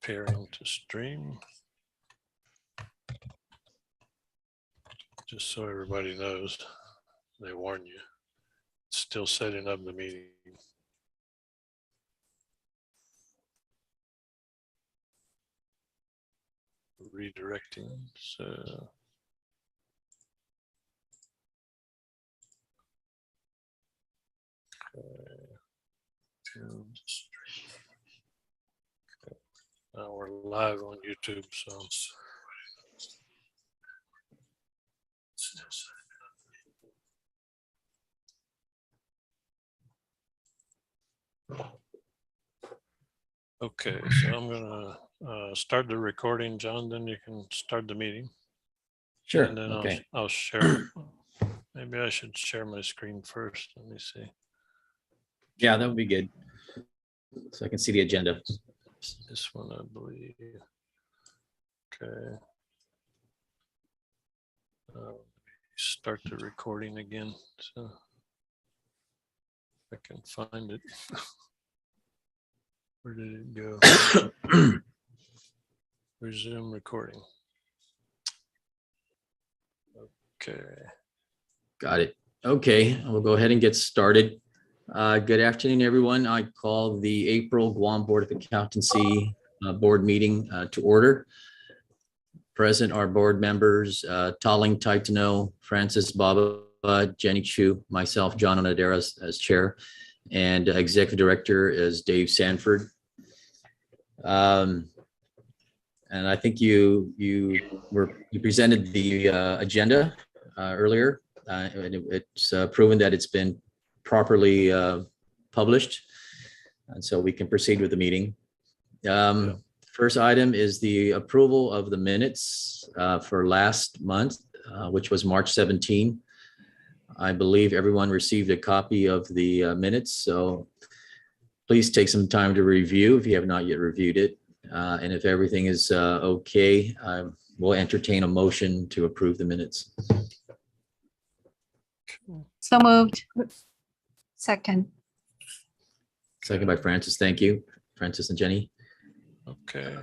Preparing to stream. Just so everybody knows, they warn you. Still setting up the meeting. Redirecting, so. Okay. Now we're live on YouTube, so. Okay, so I'm gonna start the recording, John, then you can start the meeting. Sure. And then Okay. I'll share. Maybe I should share my screen first. Let me see. Yeah, that would be good. So I can see the agenda. This one, I believe. Okay. Start the recording again. So I can find it. Where did it go? Resume recording. Okay. Got it. Okay, we'll go ahead and get started. Good afternoon, everyone. I call the April Guam Board of Accountancy board meeting to order. Present are board members, Taling Taitano, Francis Baba, Jenny Chu, myself, John Onadera as chair, and executive director is Dave Sanford. And I think you presented the agenda earlier. And it's proven that it's been properly published, and so we can proceed with the meeting. First item is the approval of the minutes for last month, which was March 17. I believe everyone received a copy of the minutes, so please take some time to review if you have not yet reviewed it. And if everything is okay, we'll entertain a motion to approve the minutes. So moved. Second. Second by Francis. Thank you, Francis and Jenny. Okay,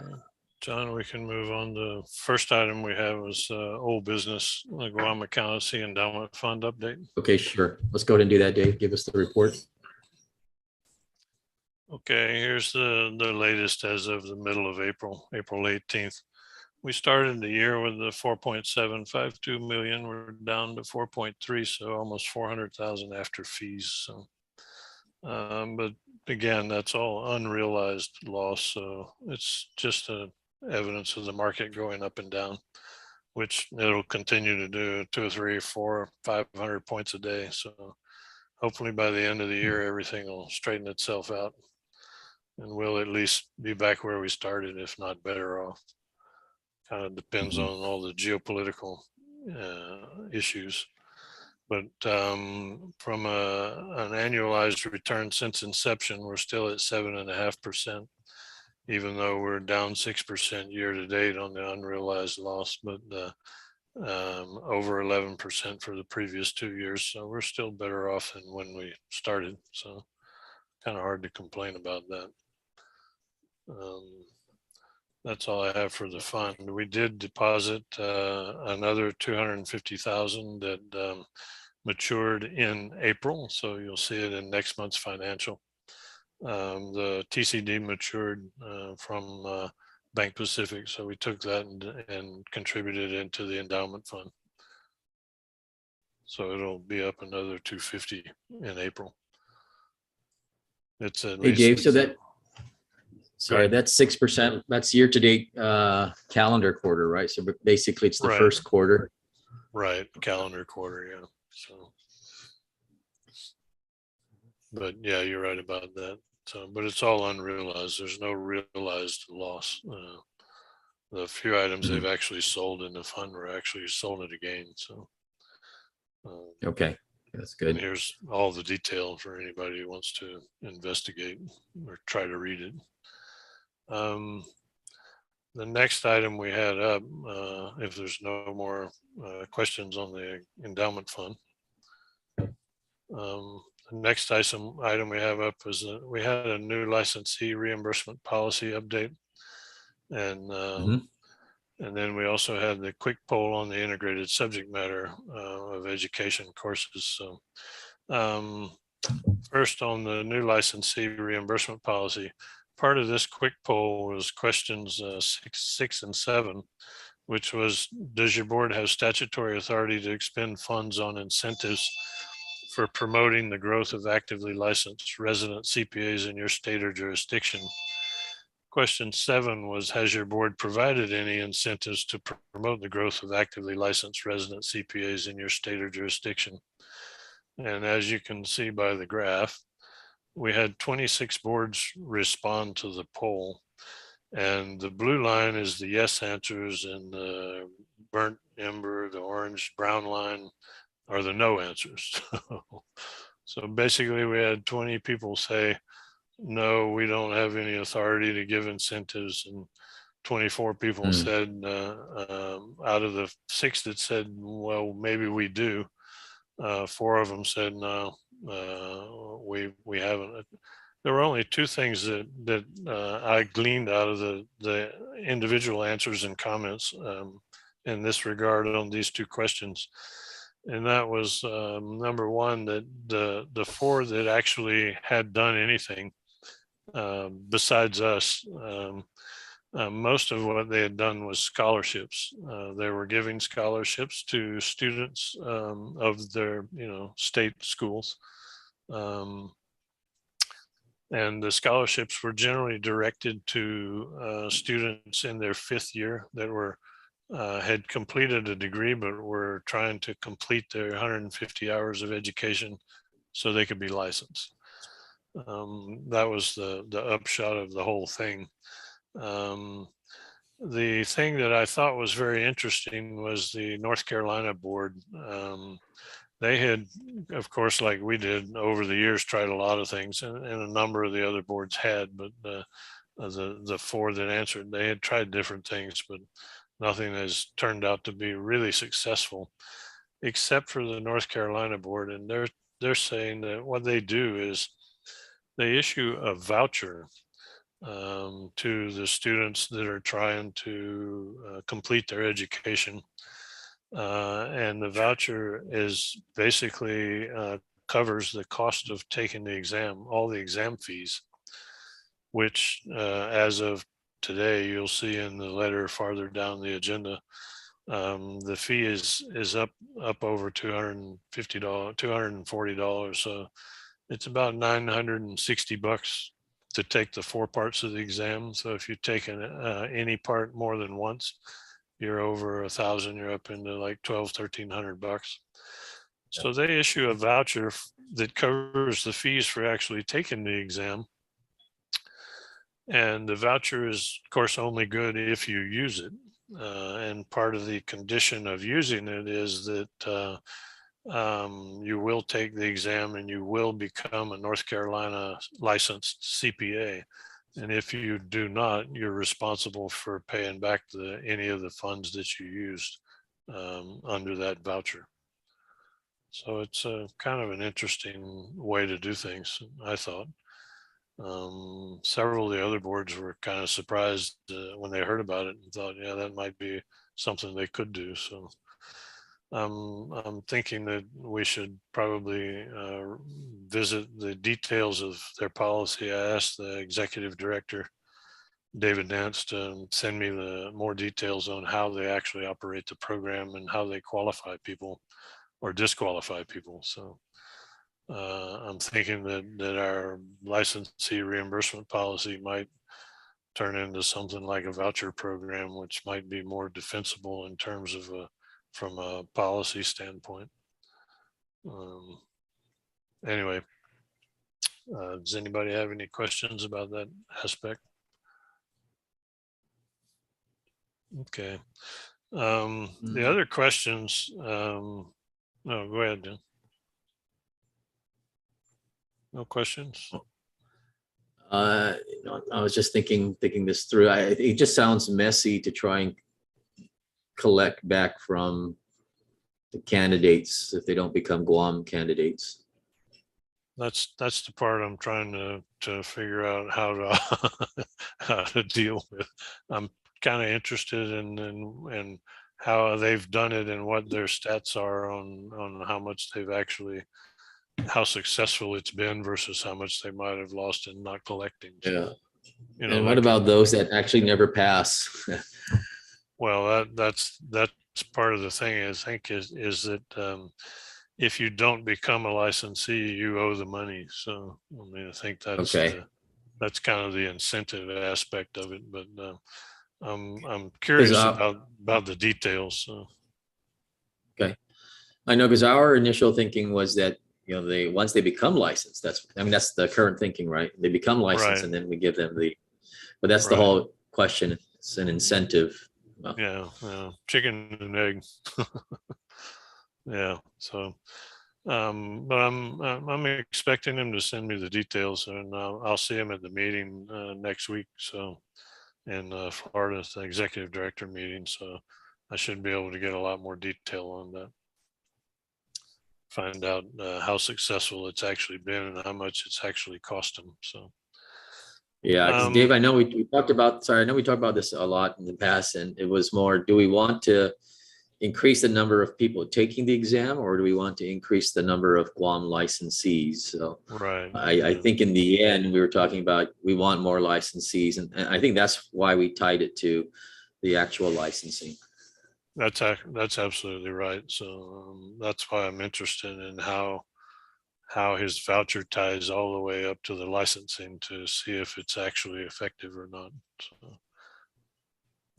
John, we can move on. The first item we have was old business, the Guam Accountancy Endowment Fund update. Okay, sure. Let's go ahead and do that, Dave. Give us the report. Okay, here's the latest as of the middle of April 18th. We started the year with the 4.752 million. We're down to 4.3, so almost 400,000 after fees. So, but again, that's all unrealized loss. So it's just evidence of the market going up and down, which it'll continue to do 2 or 3 or 4, 500 points a day. So hopefully by the end of the year, everything will straighten itself out and we'll at least be back where we started, if not better off. Kind of depends on all the geopolitical issues. But from an annualized return since inception, we're still at 7.5%, even though we're down 6% year to date on the unrealized loss, but over 11% for the previous 2 years. So we're still better off than when we started. So kind of hard to complain about that. That's all I have for the fund. We did deposit another 250,000 that matured in April, so you'll see it in next month's financial. The TCD matured from Bank Pacific, so we took that and contributed into the endowment fund. So it'll be up another 250 in April. It's at least. Hey, Dave, so that. Sorry, that's 6%. That's year to date calendar quarter, right? So basically it's the first quarter. Right, calendar quarter, yeah. So, but yeah, you're right about that. So, but it's all unrealized. There's no realized loss. The few items they've actually sold in the fund were actually sold at a gain. So, okay, that's good. And here's all the detail for anybody who wants to investigate or try to read it. The next item we had up, if there's no more questions on the endowment fund, the next item we have up is we had a new licensee reimbursement policy update. And Mhm. and then we also had the quick poll on the integrated subject matter of education courses. So first, on the new licensee reimbursement policy, part of this quick poll was questions 6 and 7, which was, does your board have statutory authority to expend funds on incentives for promoting the growth of actively licensed resident CPAs in your state or jurisdiction? Question 7 was, has your board provided any incentives to promote the growth of actively licensed resident CPAs in your state or jurisdiction? And as you can see by the graph, we had 26 boards respond to the poll. And the blue line is the yes answers, and the burnt ember, the orange brown line, are the no answers. So basically we had 20 people say, no, we don't have any authority to give incentives. And 24 people said, out of the 6 that said, well, maybe we do, 4 of them said, no, we haven't. There were only 2 things that I gleaned out of the individual answers and comments in this regard on these 2 questions. And that was number 1, that the 4 that actually had done anything besides us, most of what they had done was scholarships. They were giving scholarships to students of their, state schools. And the scholarships were generally directed to students in their 5th year that were had completed a degree, but were trying to complete their 150 hours of education so they could be licensed. That was the upshot of the whole thing. The thing that I thought was very interesting was the North Carolina board. They had, of course, like we did over the years, tried a lot of things, and a number of the other boards had, but the 4 that answered, they had tried different things, but nothing has turned out to be really successful, except for the North Carolina board. And they're saying that what they do is they issue a voucher to the students that are trying to complete their education. And the voucher is basically covers the cost of taking the exam, all the exam fees, which as of today, you'll see in the letter farther down the agenda, the fee is up over $250, $240. So it's about $960 to take the 4 parts of the exam. So if you've taken any part more than once, you're over 1,000. You're up into like $1,200-1,300. So they issue a voucher that covers the fees for actually taking the exam. And the voucher is, of course, only good if you use it. And part of the condition of using it is that you will take the exam and you will become a North Carolina licensed CPA. And if you do not, you're responsible for paying back any of the funds that you used under that voucher. So it's kind of an interesting way to do things, I thought. Several of the other boards were kind of surprised when they heard about it and thought, yeah, that might be something they could do. So I'm thinking that we should probably visit the details of their policy. I asked the executive director, David Nance, to send me the more details on how they actually operate the program and how they qualify people or disqualify people. So I'm thinking that our licensee reimbursement policy might turn into something like a voucher program, which might be more defensible in terms of from a policy standpoint. Anyway, does anybody have any questions about that aspect? Okay. The other questions, no, go ahead, Dan. No questions? I was just thinking this through. It just sounds messy to try and collect back from the candidates if they don't become Guam candidates. That's the part I'm trying to figure out how to deal with. I'm kind of interested in how they've done it and what their stats are on how much they've actually, how successful it's been versus how much they might have lost in not collecting. So, Yeah. you know, And that what could- about those that actually never pass? well, that's part of the thing, I think, is that if you don't become a licensee, you owe the money. So I mean, I think that's Okay. that's kind of the incentive aspect of it. But I'm Because curious about the details. So. okay, I know because our initial thinking was that they once they become licensed, that's the current thinking, right? They become licensed, Right. and then we give them but that's the Right. whole question. It's an incentive. Well, Yeah, chicken and egg. Yeah. So, but I'm expecting him to send me the details, and I'll see him at the meeting next week. So, in Florida, it's the executive director meeting. So, I should be able to get a lot more detail on that. Find out how successful it's actually been and how much it's actually cost them. So, yeah, because Dave, I know we talked about. Sorry, I know we talked about this a lot in the past, and it was more: do we want to increase the number of people taking the exam, or do we want to increase the number of Guam licensees? So right. I think in the end, we were talking about we want more licensees, and I think that's why we tied it to the actual licensing. That's absolutely right. So that's why I'm interested in how his voucher ties all the way up to the licensing to see if it's actually effective or not. So,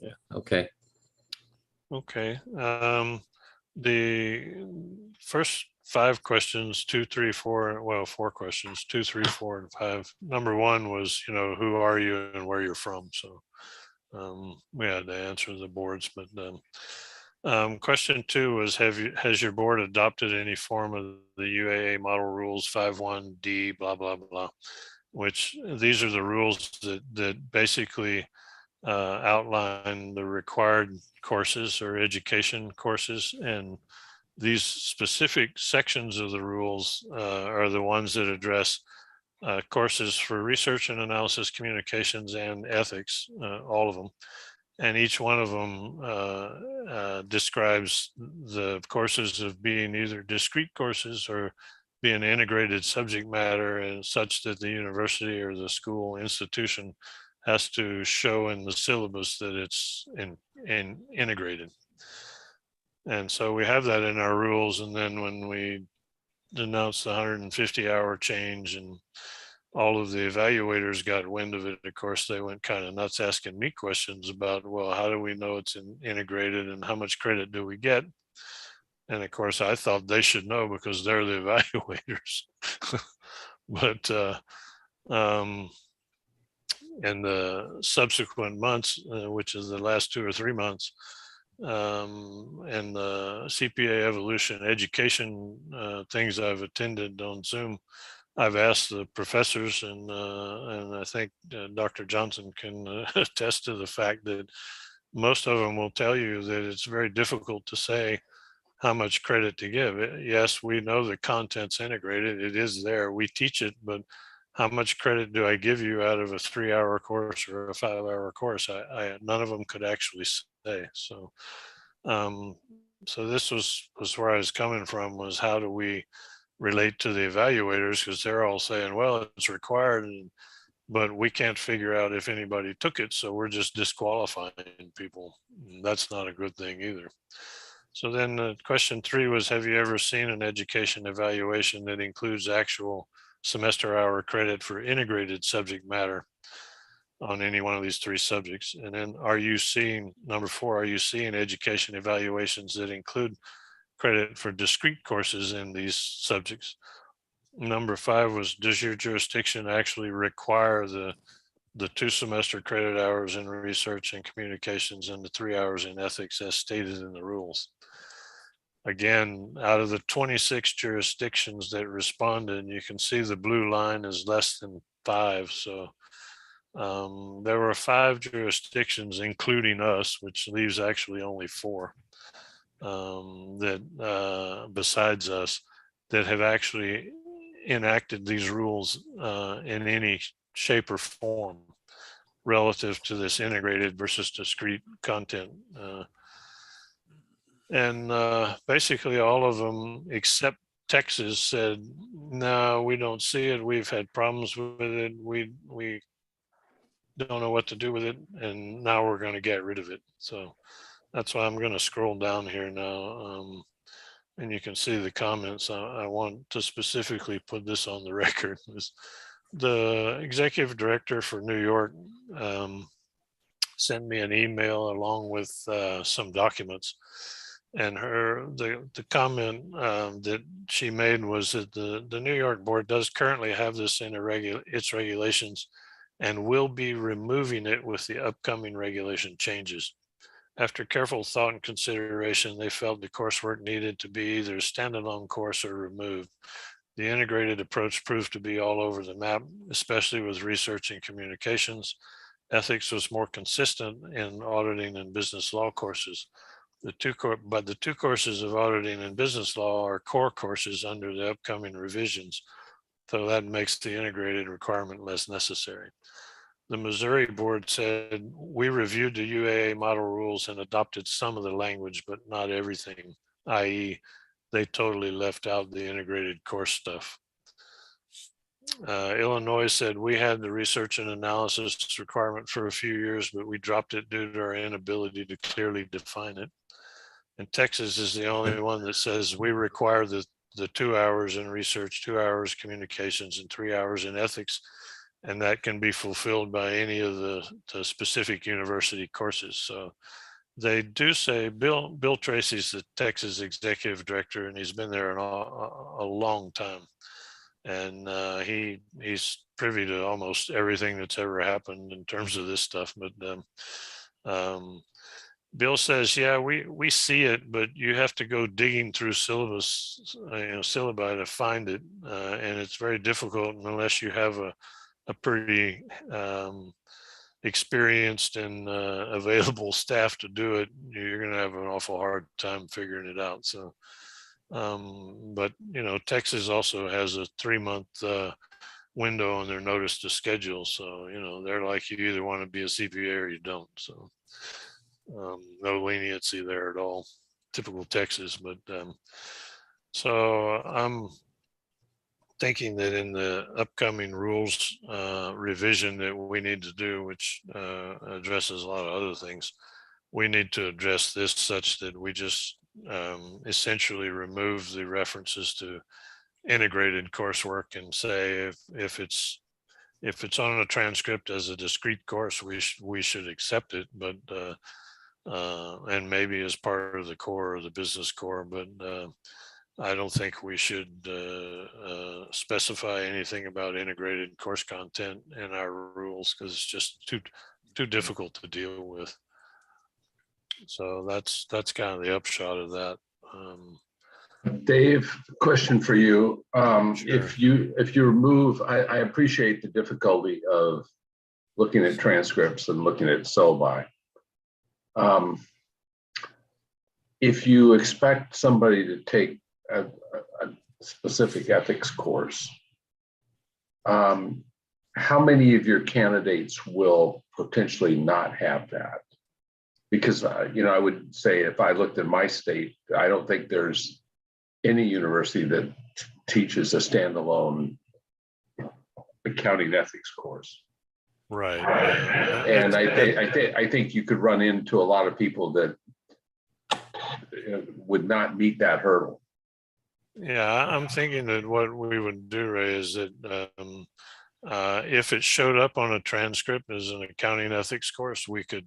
Yeah. Okay. okay. The first 5 questions, 2, 3, 4, well, 4 questions, 2, 3, 4, and 5. Number 1 was, who are you and where you're from? So we had to answer the boards, but question 2 was, has your board adopted any form of the UAA model rules 5.1D, blah, blah, blah, which these are the rules that basically outline the required courses or education courses. And these specific sections of the rules are the ones that address courses for research and analysis, communications, and ethics, all of them. And each one of them describes the courses of being either discrete courses or being integrated subject matter, and such that the university or the school institution has to show in the syllabus that it's integrated. And so we have that in our rules. And then when we announced the 150-hour change, and all of the evaluators got wind of it, of course, they went kind of nuts asking me questions about, well, how do we know it's integrated and how much credit do we get? And of course, I thought they should know because they're the evaluators. But in the subsequent months, which is the last 2 or 3 months, and the CPA evolution education things I've attended on Zoom, I've asked the professors, and I think Dr. Johnson can attest to the fact that most of them will tell you that it's very difficult to say how much credit to give. Yes, we know the content's integrated, it is there, we teach it, but how much credit do I give you out of a 3-hour course or a 5-hour course? None of them could actually say. So, so this was where I was coming from, was how do we relate to the evaluators, because they're all saying, well, it's required, but we can't figure out if anybody took it, so we're just disqualifying people. That's not a good thing either. So then question 3 was, have you ever seen an education evaluation that includes actual semester hour credit for integrated subject matter on any one of these 3 subjects? And then number 4, are you seeing education evaluations that include credit for discrete courses in these subjects? Number 5 was, does your jurisdiction actually require the 2 semester credit hours in research and communications and the 3 hours in ethics as stated in the rules? Again, out of the 26 jurisdictions that responded, you can see the blue line is less than 5. So there were 5 jurisdictions, including us, which leaves actually only 4 that besides us, that have actually enacted these rules in any shape or form. relative to this integrated versus discrete content. Basically all of them except Texas said, no, we don't see it. We've had problems with it. We don't know what to do with it. And now we're going to get rid of it. So that's why I'm going to scroll down here now. And you can see the comments. I want to specifically put this on the record. The executive director for New York sent me an email along with some documents. And the comment that she made was that the New York board does currently have this in its regulations and will be removing it with the upcoming regulation changes. After careful thought and consideration, they felt the coursework needed to be either a standalone course or removed. The integrated approach proved to be all over the map, especially with research and communications. Ethics was more consistent in auditing and business law courses. The two courses of auditing and business law are core courses under the upcoming revisions, so that makes the integrated requirement less necessary. The Missouri board said, we reviewed the UAA model rules and adopted some of the language, but not everything, i.e. they totally left out the integrated course stuff. Illinois said, we had the research and analysis requirement for a few years, but we dropped it due to our inability to clearly define it. And Texas is the only one that says we require the 2 hours in research, 2 hours communications, and 3 hours in ethics. And that can be fulfilled by any of the specific university courses. So they do say, Bill Tracy's the Texas executive director, and he's been there a long time. And he's privy to almost everything that's ever happened in terms of this stuff. But Bill says, yeah, we see it, but you have to go digging through syllabi to find it. And it's very difficult unless you have a pretty experienced and available staff to do it. You're going to have an awful hard time figuring it out. So, but Texas also has a 3-month window on their notice to schedule. So, they're like, you either want to be a CPA or you don't. So no leniency there at all. Typical Texas. But so I'm thinking that in the upcoming rules revision that we need to do, which addresses a lot of other things, we need to address this such that we just essentially remove the references to integrated coursework and say if it's on a transcript as a discrete course, we should accept it, but and maybe as part of the core or the business core, but I don't think we should specify anything about integrated course content in our rules because it's just too difficult to deal with. So that's kind of the upshot of that. Dave, question for you. Sure. If you remove, I appreciate the difficulty of looking at transcripts and looking at syllabi. If you expect somebody to take a specific ethics course, how many of your candidates will potentially not have that? Because I would say if I looked at my state, I don't think there's any university that teaches a standalone accounting ethics course. Right. And I think you could run into a lot of people that would not meet that hurdle. Yeah, I'm thinking that what we would do, Ray, is that if it showed up on a transcript as an accounting ethics course, we could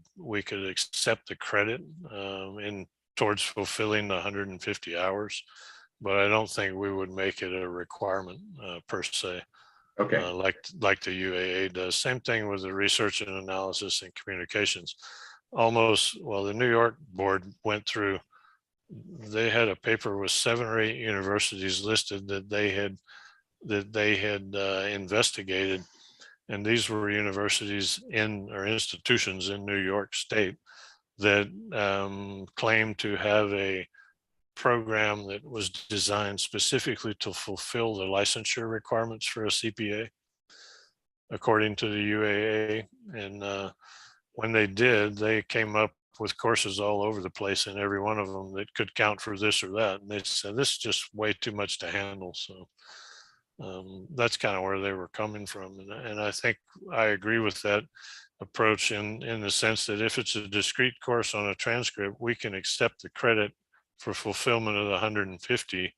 accept the credit in towards fulfilling the 150 hours, but I don't think we would make it a requirement per se. Okay. Like the UAA does. Same thing with the research and analysis and communications. The New York board went through. They had a paper with 7 or 8 universities listed that they had investigated, and these were universities or institutions in New York State that claimed to have a program that was designed specifically to fulfill the licensure requirements for a CPA. according to the UAA. And when they did, they came up with courses all over the place, and every one of them that could count for this or that. And they said, this is just way too much to handle. So that's kind of where they were coming from. And I think I agree with that approach in the sense that if it's a discrete course on a transcript, we can accept the credit for fulfillment of the 150,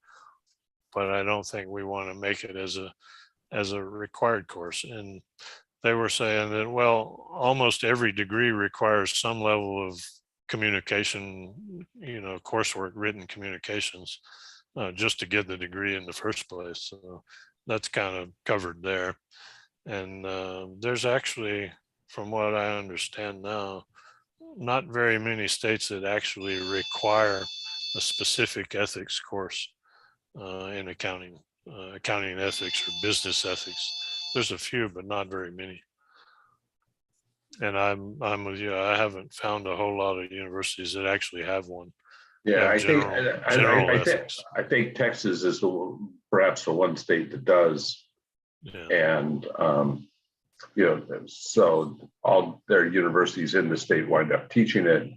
but I don't think we want to make it as a required course. And they were saying that, well, almost every degree requires some level of communication, coursework, written communications, just to get the degree in the first place. So that's kind of covered there. And there's actually, from what I understand now, not very many states that actually require a specific ethics course in accounting, accounting ethics or business ethics. There's a few, but not very many. And I'm with you. I haven't found a whole lot of universities that actually have one. Yeah, Yeah, I think general ethics. I think Texas is perhaps the one state that does. Yeah. And so all their universities in the state wind up teaching it,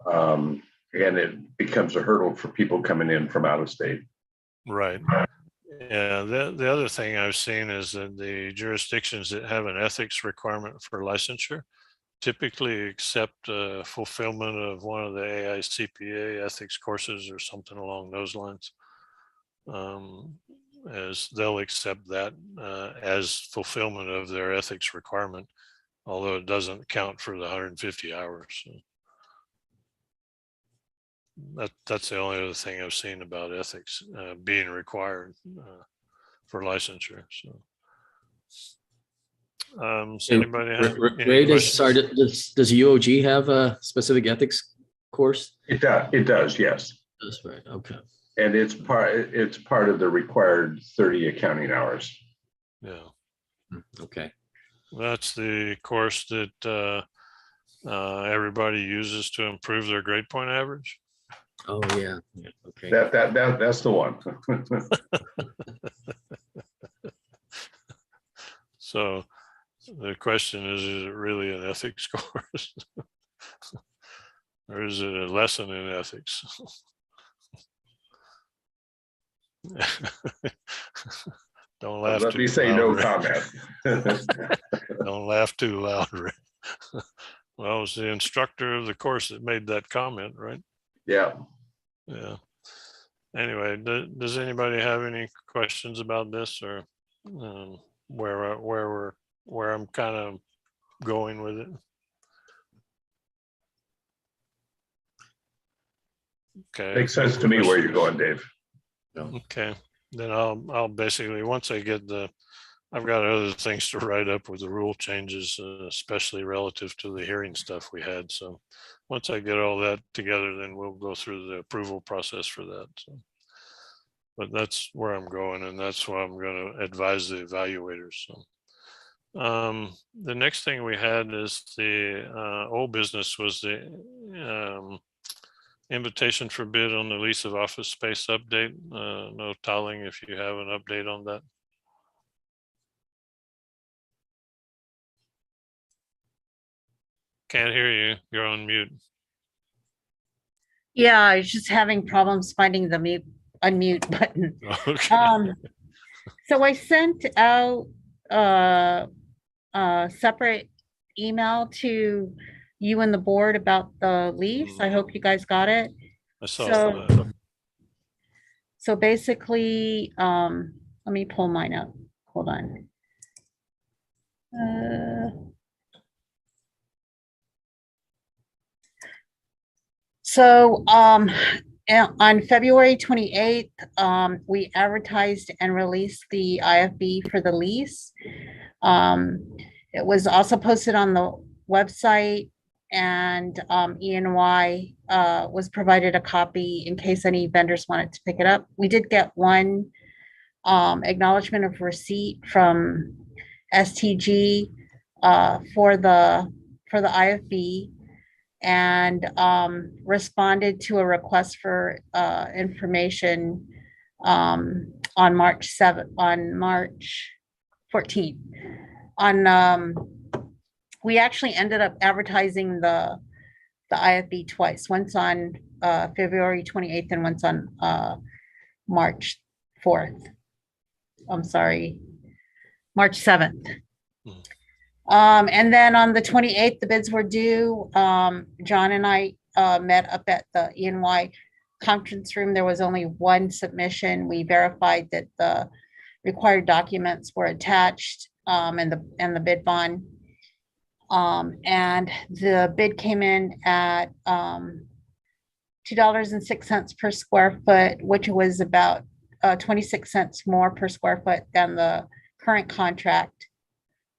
and it becomes a hurdle for people coming in from out of state. Right. Yeah. The other thing I've seen is that the jurisdictions that have an ethics requirement for licensure typically accept fulfillment of one of the AICPA ethics courses or something along those lines. As they'll accept that as fulfillment of their ethics requirement, although it doesn't count for the 150 hours. So that's the only other thing I've seen about ethics being required for licensure. So, does anybody have Ray, does UOG have a specific ethics course? It does, yes. That's right. Okay. And it's part of the required 30 accounting hours. Yeah. Okay. That's the course that everybody uses to improve their grade point average. Oh yeah. Okay. That's the one. So the question is it really an ethics course? Or is it a lesson in ethics? Don't laugh. Let me say no comment. Don't laugh too loud, Ray. Well, it was the instructor of the course that made that comment, right? Yeah. Yeah. Anyway, does anybody have any questions about this, or where I'm kind of going with it? Okay. Makes sense to me where you're going, Dave. Okay. Then I'll basically, once I get I've got other things to write up with the rule changes, especially relative to the hearing stuff we had. So once I get all that together, then we'll go through the approval process for that. So, but that's where I'm going, and that's what I'm going to advise the evaluators. So the next thing we had is the old business was the invitation for bid on the lease of office space update. No telling if you have an update on that. Can't hear you. You're on mute. Yeah, I was just having problems finding the unmute button. Okay. So I sent out a separate email to you and the board about the lease. I hope you guys got it. I saw that. So basically, let me pull mine up. Hold on. So on February 28th, we advertised and released the IFB for the lease. It was also posted on the website, and E&Y was provided a copy in case any vendors wanted to pick it up. We did get one acknowledgement of receipt from STG for the IFB, and responded to a request for information on March 14th. we actually ended up advertising the IFB twice, once on February 28th and once on March 4th. I'm sorry, March 7th. And then on the 28th, the bids were due. John and I met up at the E&Y conference room. There was only one submission. We verified that the required documents were attached, and the bid bond. And the bid came in at $2.06 per square foot, which was about 26 cents more per square foot than the current contract.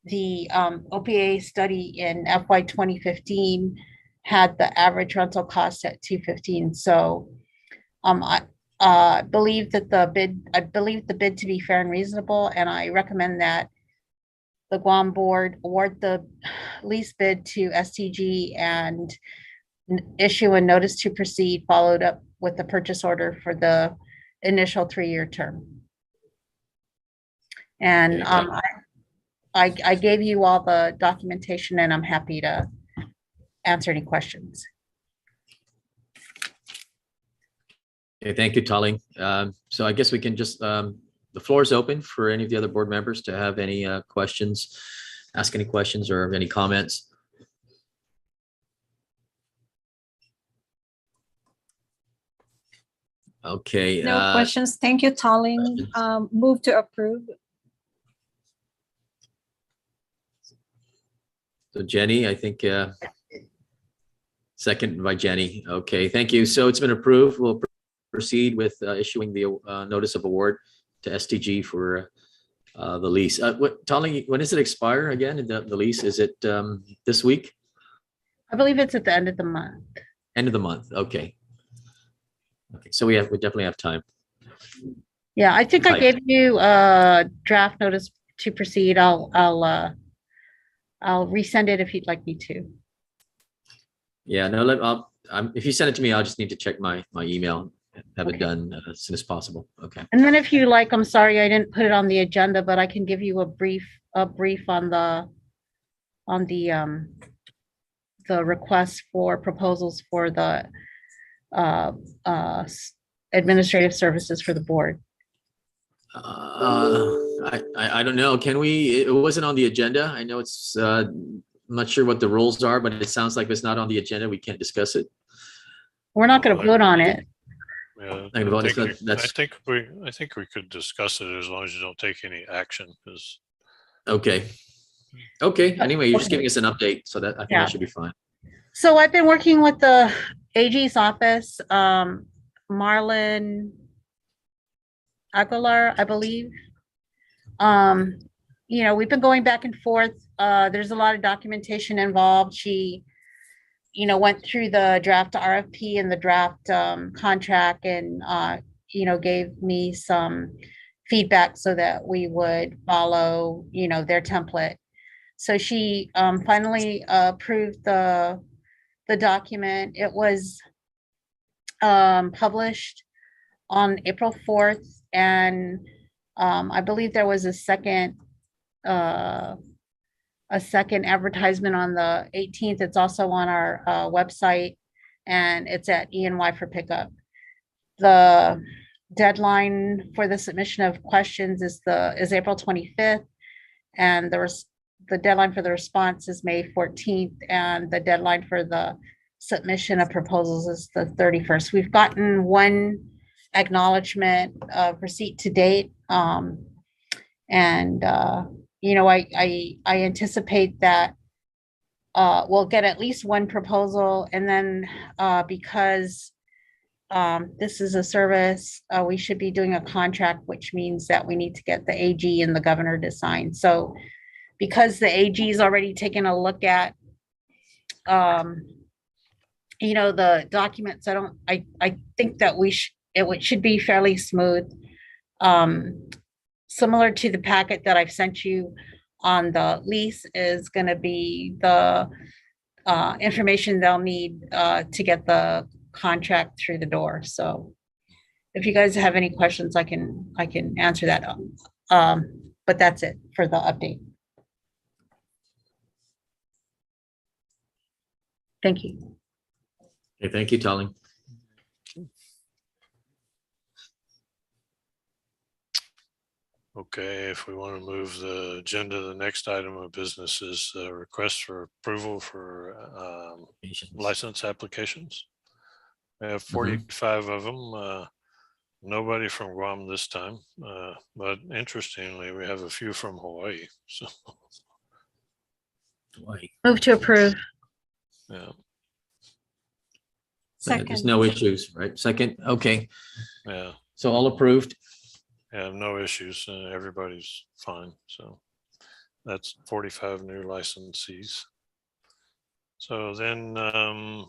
The OPA study in FY 2015 had the average rental cost at $215. So I believe that the bid to be fair and reasonable, and I recommend that the Guam board award the lease bid to STG and issue a notice to proceed, followed up with the purchase order for the initial 3-year term. And I gave you all the documentation, and I'm happy to answer any questions. Okay, thank you, Tali. So I guess we can just, the floor is open for any of the other board members to have any questions, ask any questions or any comments. Okay. No questions. Thank you, Tallinn. Move to approve. So Jenny, I think, second by Jenny. Okay, thank you. So it's been approved. We'll proceed with issuing the notice of award to STG for the lease. Tallinn, when does it expire again? The lease, is it this week? I believe it's at the end of the month. End of the month. Okay. Okay, so we definitely have time. Yeah, I think I gave you a draft notice to proceed. I'll resend it if you'd like me to. Yeah, no, if you send it to me, I'll just need to check my email, have Okay. it done as soon as possible. Okay. And then if you like, I'm sorry I didn't put it on the agenda, but I can give you a brief on the request for proposals for the administrative services for the board. I don't know. Can we, it wasn't on the agenda. I know it's, I'm not sure what the rules are, but it sounds like if it's not on the agenda, we can't discuss it. We're not going to vote on it. Yeah, I'm gonna vote, I think we could discuss it as long as you don't take any action, because Okay. Okay, anyway, you're just giving us an update, so that I think Yeah. that should be fine. So I've been working with the AG's office, Marlon Aguilar, I believe. You know, we've been going back and forth. There's a lot of documentation involved. She, you know, went through the draft RFP and the draft contract and, you know, gave me some feedback so that we would follow, you know, their template. So she finally approved the document. It was published on April 4th, and I believe there was a second advertisement on the 18th. It's also on our website, and it's at E&Y for pickup. The deadline for the submission of questions is April 25th, and the deadline for the response is May 14th, and the deadline for the submission of proposals is the 31st. We've gotten one acknowledgement of receipt to date, and you know, I anticipate that we'll get at least one proposal, and then because this is a service, we should be doing a contract, which means that we need to get the AG and the governor to sign. So because the AG is already taken a look at, you know, the documents, I think that it should be fairly smooth. Similar to the packet that I've sent you on the lease is going to be the information they'll need to get the contract through the door. So if you guys have any questions, I can answer that. But that's it for the update. Thank you. Okay, thank you, Tolling. Okay, if we want to move the agenda, the next item of business is a request for approval for license applications. We have 45 of them. Nobody from Guam this time, but interestingly, we have a few from Hawaii. So, Move to approve. yeah, There's Second. no issues, right? Second, okay. yeah, So all approved. yeah, no issues. Everybody's fine. So that's 45 new licensees. So then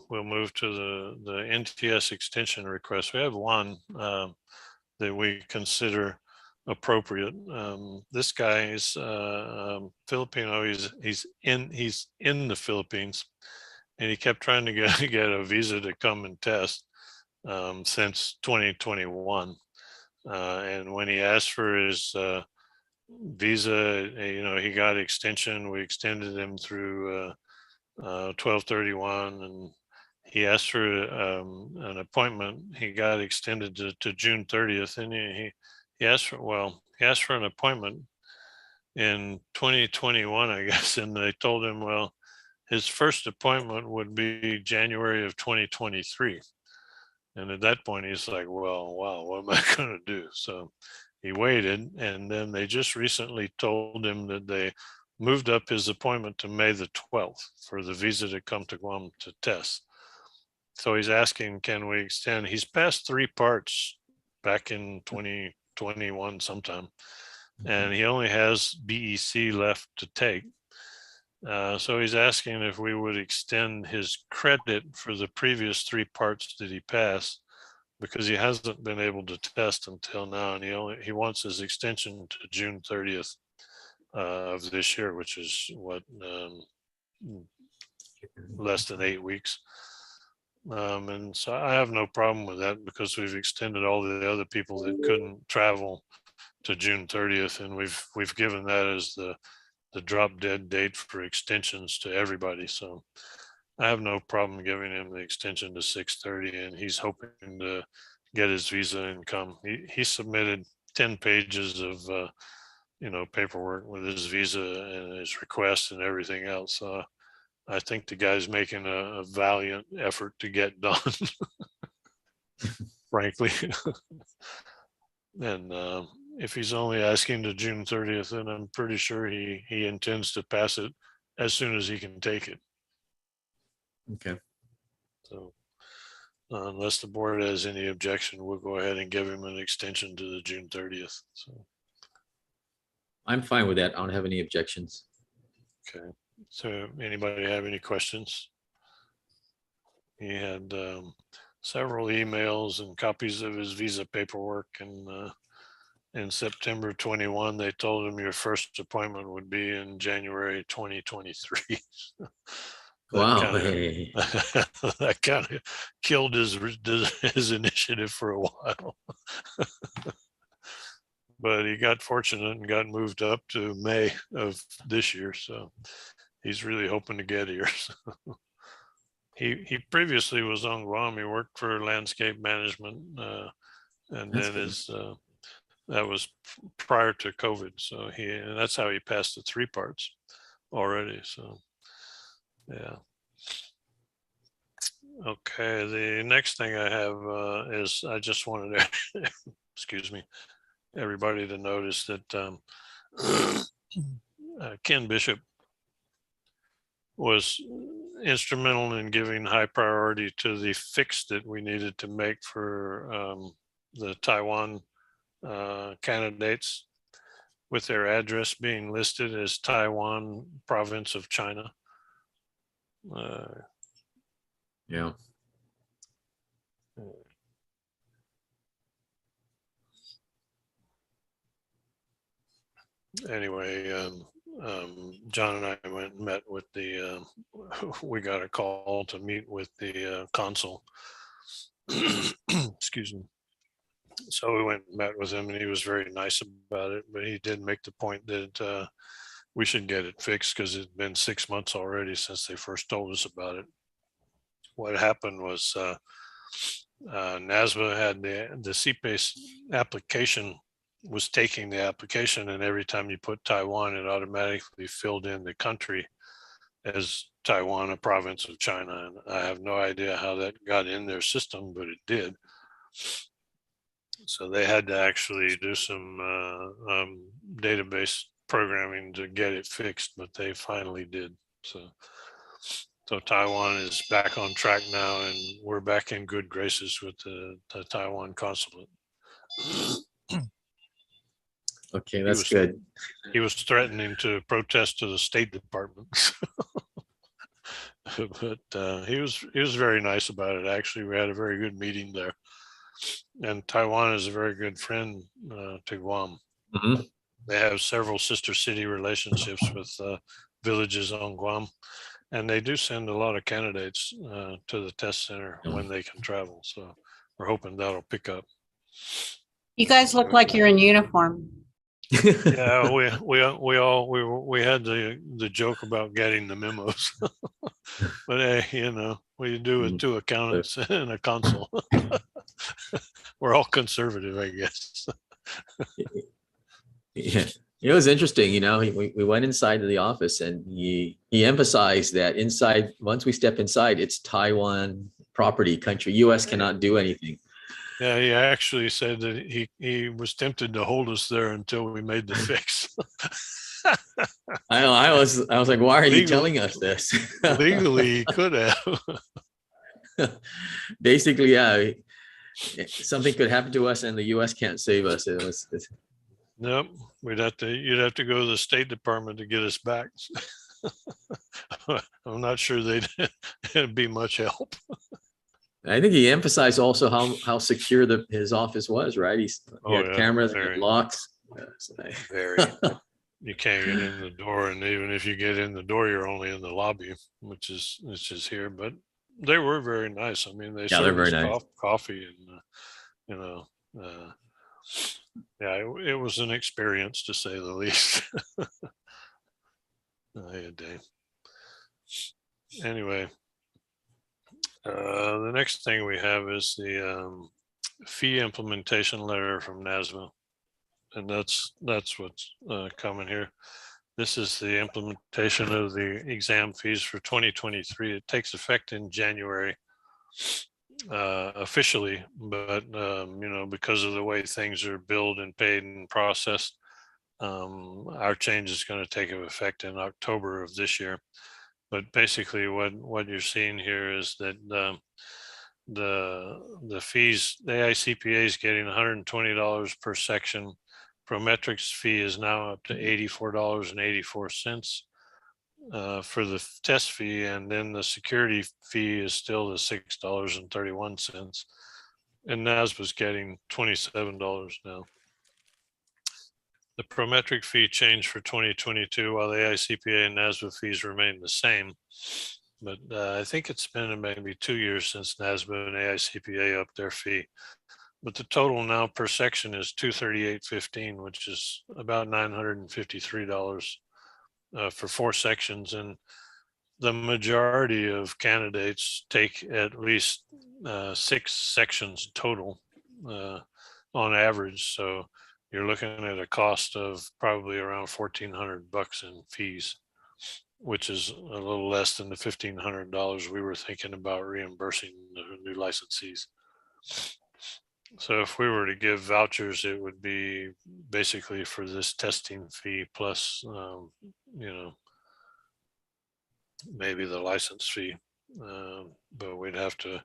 we'll move to the NTS extension request. We have one that we consider appropriate. This guy is Filipino. He's in the Philippines, and he kept trying to get a visa to come and test since 2021. And when he asked for his visa, he got extension. We extended him through 12/31, and he asked for an appointment. He got extended to June 30th, and he asked for an appointment in 2021, I guess, and they told him, well, his first appointment would be January of 2023. And at that point, he's like, well, wow, what am I going to do? So he waited, and then they just recently told him that they moved up his appointment to May the 12th for the visa to come to Guam to test. So he's asking, can we extend? He's passed 3 parts back in 2021 sometime, and he only has BEC left to take. So he's asking if we would extend his credit for the previous 3 parts that he passed, because he hasn't been able to test until now, and he wants his extension to June 30th of this year, which is what, less than 8 weeks. And so I have no problem with that, because we've extended all the other people that couldn't travel to June 30th, and we've given that as the drop dead date for extensions to everybody. So I have no problem giving him the extension to 6/30, and he's hoping to get his visa and come. He submitted 10 pages of paperwork with his visa and his request and everything else. So I think the guy's making a valiant effort to get done, frankly. And if he's only asking to June 30th, then I'm pretty sure he intends to pass it as soon as he can take it. Okay. So unless the board has any objection, we'll go ahead and give him an extension to the June 30th. So, I'm fine with that. I don't have any objections. okay. So anybody have any questions? He had several emails and copies of his visa paperwork, and in September 21, they told him your first appointment would be in January 2023. Wow. That kind of killed his initiative for a while. But he got fortunate and got moved up to May of this year. So he's really hoping to get here. He previously was on Guam. He worked for landscape management, and That's then good. that was prior to COVID. So that's how he passed the 3 parts already. So yeah. Okay, the next thing I have is I just wanted to, excuse me, everybody to notice that Ken Bishop was instrumental in giving high priority to the fix that we needed to make for the Taiwan candidates, with their address being listed as Taiwan province of China. Yeah. Anyway, John and I went and met with the, we got a call to meet with the consul. Excuse me. So we went and met with him, and he was very nice about it, but he did make the point that we should get it fixed, because it's been 6 months already since they first told us about it. what happened was NASBA had the CPACE application was taking the application, and every time you put Taiwan, it automatically filled in the country as Taiwan, a province of China. And I have no idea how that got in their system, but it did. So they had to actually do some database programming to get it fixed, but they finally did. So Taiwan is back on track now, and we're back in good graces with the Taiwan consulate. Okay, that's was- good. He was threatening to protest to the State Department. But he was very nice about it. Actually, we had a very good meeting there. And Taiwan is a very good friend to Guam. Mhm. They have several sister city relationships with villages on Guam, and they do send a lot of candidates to the test center when they can travel. So we're hoping that'll pick up. You guys look like you're in uniform. Yeah, we had the joke about getting the memos, but hey, you know, we do with two accountants and a consul. We're all conservative, I guess. Yeah, it was interesting. You know, we went inside to the office, and he emphasized that inside, once we step inside, it's Taiwan property country. U.S. cannot do anything. Yeah, he actually said that he was tempted to hold us there until we made the fix. I was like, why are you Legal- telling us this? Legally, he could have. Basically, yeah, something could happen to us, and the U.S. can't save us. Nope, you'd have to go to the State Department to get us back. I'm not sure it'd be much help. I think he emphasized also how secure his office was. Right, he had cameras, he had very. locks. Very. You can't get in the door, and even if you get in the door, you're only in the lobby, which is here. But they were very nice. I mean, they Yeah, they're served very us nice. coffee, and you know, yeah, it was an experience to say the least. Yeah, Dave. Anyway, the next thing we have is the fee implementation letter from NASBA, and that's what's coming here. This is the implementation of the exam fees for 2023. It takes effect in January officially, but you know, because of the way things are billed and paid and processed, our change is going to take effect in October of this year. But basically, what you're seeing here is that the fees, the AICPA is getting $120 per section. Prometrics fee is now up to $84.84 for the test fee, and then the security fee is still the $6.31. And NASBA's getting $27 now. The Prometric fee changed for 2022, while the AICPA and NASBA fees remain the same. But I think it's been maybe 2 years since NASBA and AICPA upped their fee. But the total now per section is $238.15, which is about $953 for 4 sections. And the majority of candidates take at least 6 sections total on average. So you're looking at a cost of probably around $1,400 in fees, which is a little less than the $1,500 we were thinking about reimbursing the new licensees. So if we were to give vouchers, it would be basically for this testing fee plus, you know, maybe the license fee, but we'd have to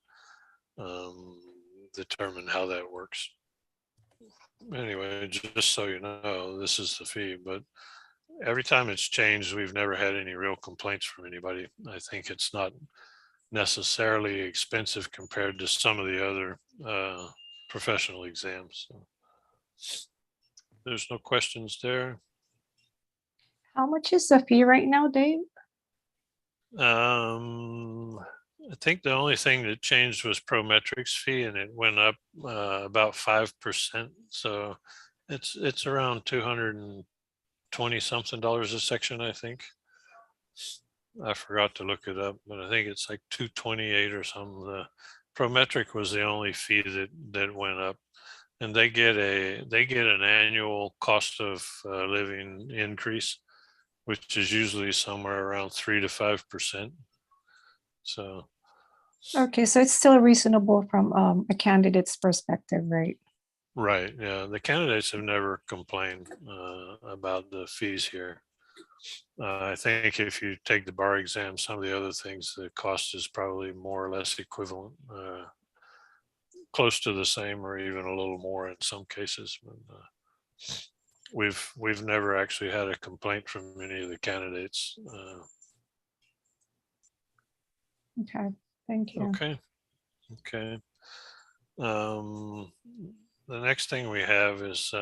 determine how that works. Anyway, just so you know, this is the fee, but every time it's changed, we've never had any real complaints from anybody. I think it's not necessarily expensive compared to some of the other professional exams. So there's no questions there. How much is the fee right now, Dave? I think the only thing that changed was Prometrics fee, and it went up about 5%. So it's around $220 something a section, I think. I forgot to look it up, but I think it's like 228 or something. The Prometric was the only fee that went up, and they get an annual cost of living increase, which is usually somewhere around 3 to 5%. So Okay, so it's still reasonable from a candidate's perspective, right? right, yeah, the candidates have never complained about the fees here. I think if you take the bar exam, some of the other things, the cost is probably more or less equivalent, close to the same, or even a little more in some cases. But, we've never actually had a complaint from any of the candidates. Okay, thank you. Okay, okay. The next thing we have is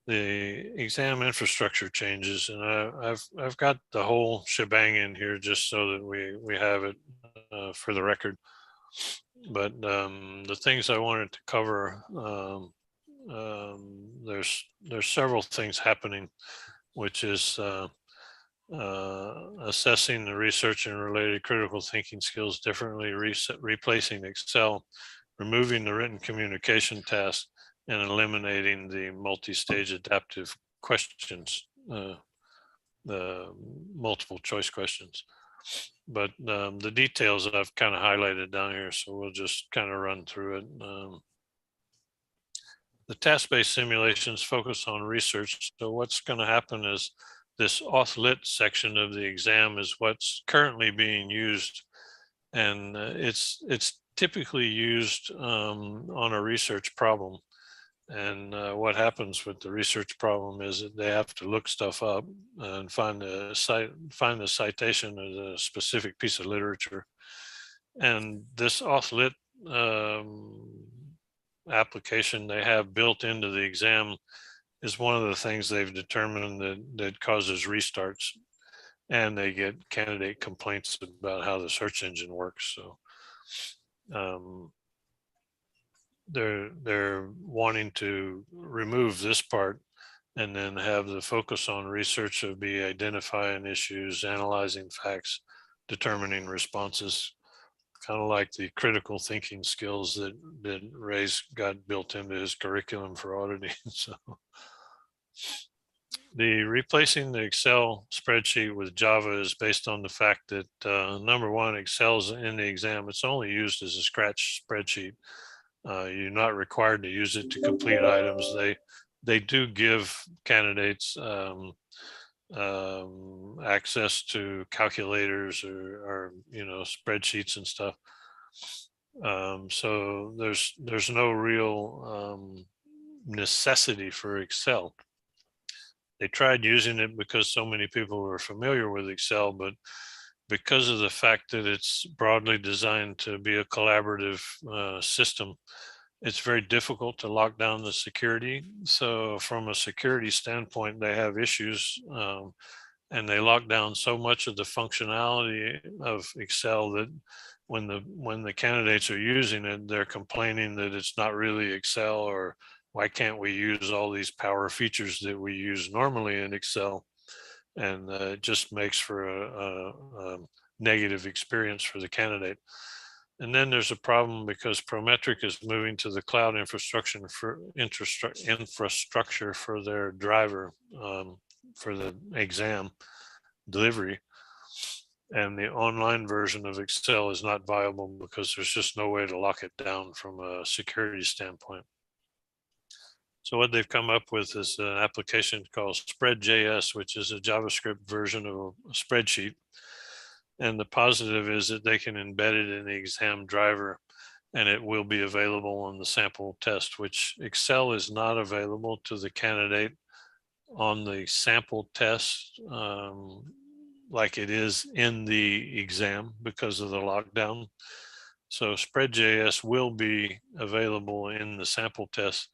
the exam infrastructure changes, and I've got the whole shebang in here just so that we have it for the record. But the things I wanted to cover, there's several things happening, which is assessing the research and related critical thinking skills differently, replacing Excel, removing the written communication task, and eliminating the multi-stage adaptive questions, the multiple choice questions. But the details I've kind of highlighted down here, so we'll just kind of run through it. The task-based simulations focus on research. So what's going to happen is this auth-lit section of the exam is what's currently being used, and it's typically used on a research problem. And what happens with the research problem is that they have to look stuff up and find the citation of a specific piece of literature. And this auth-lit application they have built into the exam is one of the things they've determined that causes restarts, and they get candidate complaints about how the search engine works. So they're wanting to remove this part and then have the focus on research of be identifying issues, analyzing facts, determining responses, kind of like the critical thinking skills that Ray's got built into his curriculum for auditing. So the replacing the Excel spreadsheet with Java is based on the fact that number one, Excel's in the exam, it's only used as a scratch spreadsheet. You're not required to use it to complete items. They do give candidates access to calculators or spreadsheets and stuff. So there's no real necessity for Excel. They tried using it because so many people were familiar with Excel, but because of the fact that it's broadly designed to be a collaborative system, it's very difficult to lock down the security. So from a security standpoint, they have issues, and they lock down so much of the functionality of Excel that when the candidates are using it, they're complaining that it's not really Excel, or why can't we use all these power features that we use normally in Excel? And it just makes for a negative experience for the candidate. And then there's a problem because Prometric is moving to the cloud infrastructure for their driver for the exam delivery. And the online version of Excel is not viable because there's just no way to lock it down from a security standpoint. So what they've come up with is an application called Spread.js, which is a JavaScript version of a spreadsheet. And the positive is that they can embed it in the exam driver, and it will be available on the sample test, which Excel is not available to the candidate on the sample test like it is in the exam because of the lockdown. So Spread.js will be available in the sample test,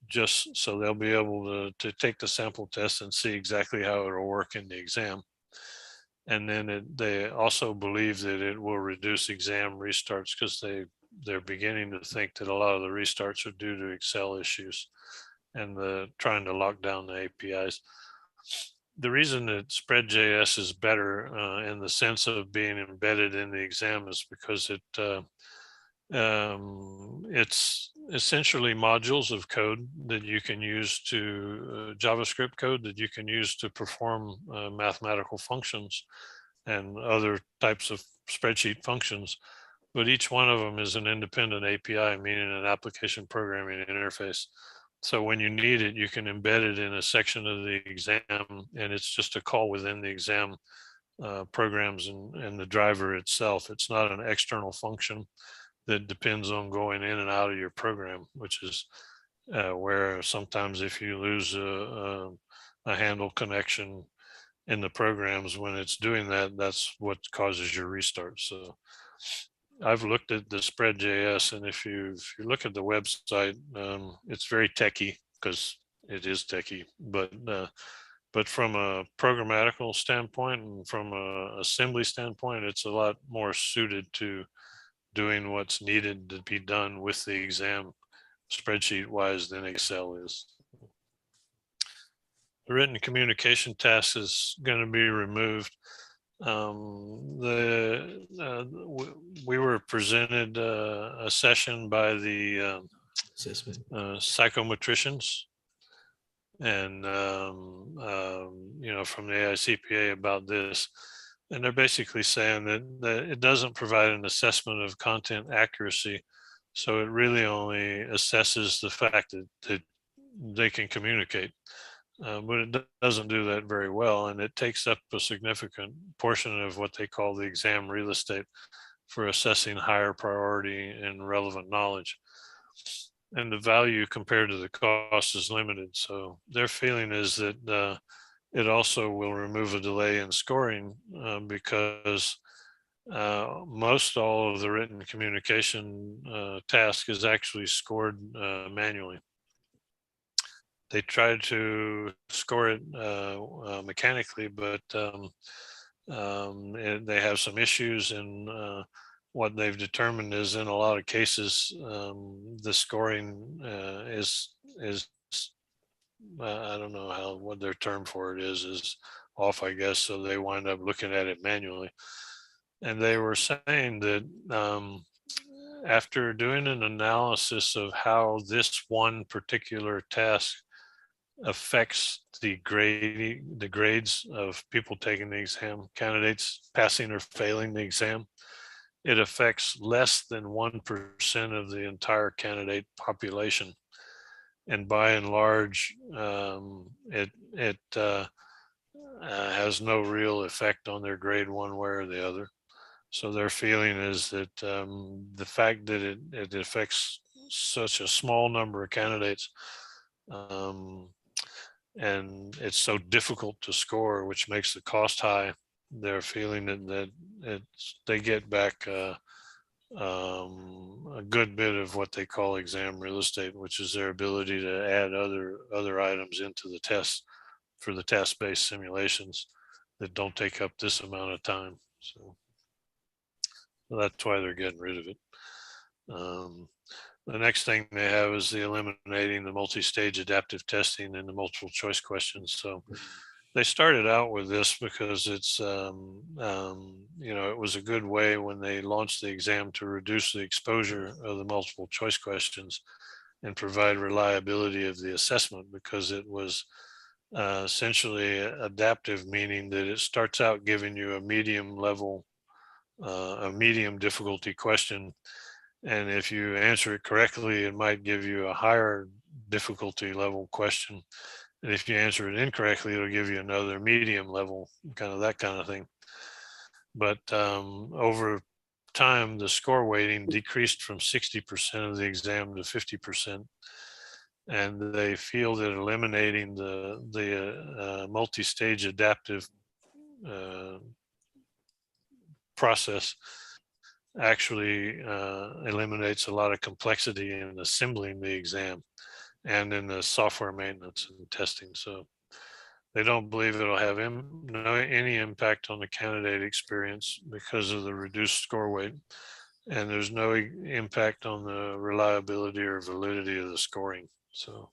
just so they'll be able to take the sample test and see exactly how it'll work in the exam. And then they also believe that it will reduce exam restarts because they're beginning to think that a lot of the restarts are due to Excel issues and trying to lock down the APIs. the reason that Spread.js is better in the sense of being embedded in the exam is because it's essentially modules of code that you can use to JavaScript code that you can use to perform mathematical functions and other types of spreadsheet functions. But each one of them is an independent API, meaning an application programming interface. So when you need it, you can embed it in a section of the exam, and it's just a call within the exam programs and the driver itself. It's not an external function that depends on going in and out of your program, which is where sometimes if you lose a handle connection in the programs when it's doing that, that's what causes your restart. So I've looked at the Spread.js, and if you look at the website, it's very techy because it is techy, but from a programmatical standpoint and from a assembly standpoint, it's a lot more suited to doing what's needed to be done with the exam spreadsheet wise than Excel is. The written communication task is going to be removed. We were presented a session by the psychometricians and from the AICPA about this, and they're basically saying that it doesn't provide an assessment of content accuracy, so it really only assesses the fact that they can communicate. But it doesn't do that very well, and it takes up a significant portion of what they call the exam real estate for assessing higher priority and relevant knowledge. And the value compared to the cost is limited. So their feeling is that it also will remove a delay in scoring because most all of the written communication task is actually scored manually. They tried to score it mechanically, but they have some issues, and what they've determined is in a lot of cases the scoring is I don't know what their term for it is off, I guess. So they wind up looking at it manually, and they were saying that after doing an analysis of how this one particular task affects the grades of people taking the exam, candidates passing or failing the exam, it affects less than 1% of the entire candidate population. And by and large, it has no real effect on their grade one way or the other. So their feeling is that the fact that it affects such a small number of candidates and it's so difficult to score, which makes the cost high, they're feeling that they get back a good bit of what they call exam real estate, which is their ability to add other items into the test for the task-based simulations that don't take up this amount of time. So that's why they're getting rid of it. The next thing they have is the eliminating the multi-stage adaptive testing and the multiple choice questions. So they started out with this because it's, it was a good way when they launched the exam to reduce the exposure of the multiple choice questions and provide reliability of the assessment, because it was essentially adaptive, meaning that it starts out giving you a medium level, a medium difficulty question. And if you answer it correctly, it might give you a higher difficulty level question. And if you answer it incorrectly, it'll give you another medium level, that kind of thing. But over time, the score weighting decreased from 60% of the exam to 50%. And they feel that eliminating the multi-stage adaptive process actually eliminates a lot of complexity in assembling the exam and in the software maintenance and testing. So they don't believe it'll have any impact on the candidate experience because of the reduced score weight, and there's no impact on the reliability or validity of the scoring. So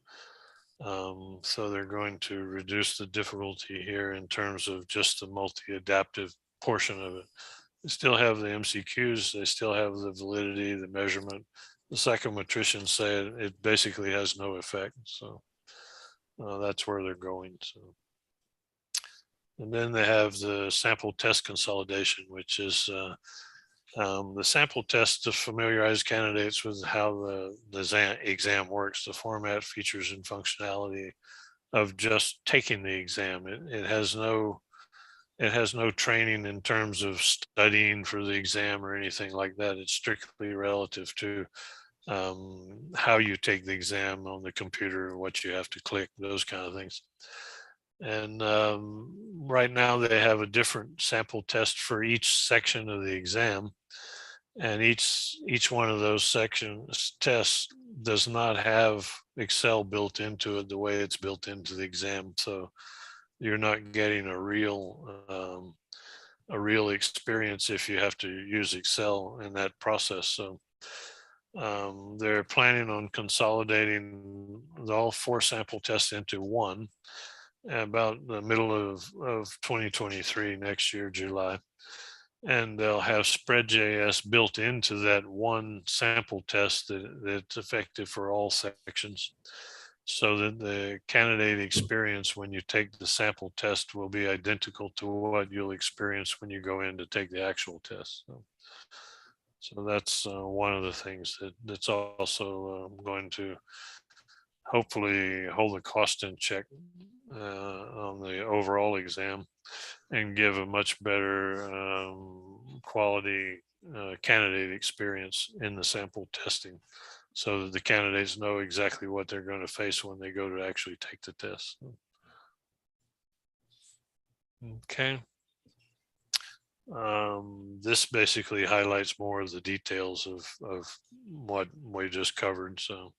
So they're going to reduce the difficulty here in terms of just the multi-adaptive portion of it. They still have the MCQs, they still have the validity, the measurement. The psychometricians say it basically has no effect. So that's where they're going. So, and then they have the sample test consolidation, which is the sample test to familiarize candidates with how the exam works, the format, features, and functionality of just taking the exam. It has no training in terms of studying for the exam or anything like that. It's strictly relative to how you take the exam on the computer, what you have to click, those kind of things. And right now they have a different sample test for each section of the exam. And each one of those sections tests does not have Excel built into it the way it's built into the exam. So you're not getting a real experience if you have to use Excel in that process. So they're planning on consolidating all 4 sample tests into one about the middle of 2023, next year, July. And they'll have Spread.js built into that one sample test that's effective for all sections, so that the candidate experience when you take the sample test will be identical to what you'll experience when you go in to take the actual test. So that's one of the things that's also going to hopefully hold the cost in check on the overall exam and give a much better quality candidate experience in the sample testing, so that the candidates know exactly what they're going to face when they go to actually take the test. Okay. This basically highlights more of the details of what we just covered. So,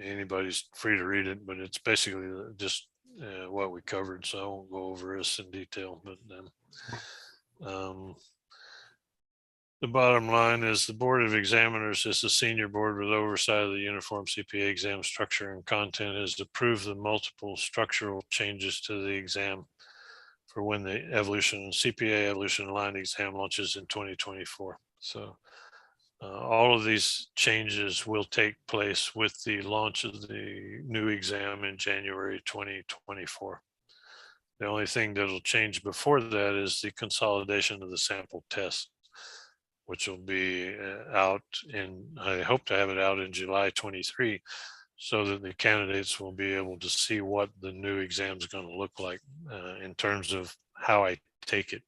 anybody's free to read it, but it's basically just what we covered. So I won't go over this in detail, but the bottom line is the Board of Examiners is the senior board with oversight of the uniform CPA exam structure and content, has approved the multiple structural changes to the exam for when the CPA evolution aligned exam launches in 2024. So all of these changes will take place with the launch of the new exam in January 2024. The only thing that'll change before that is the consolidation of the sample test, which will be out I hope to have it out in July 23, so that the candidates will be able to see what the new exam is going to look like in terms of how I take it,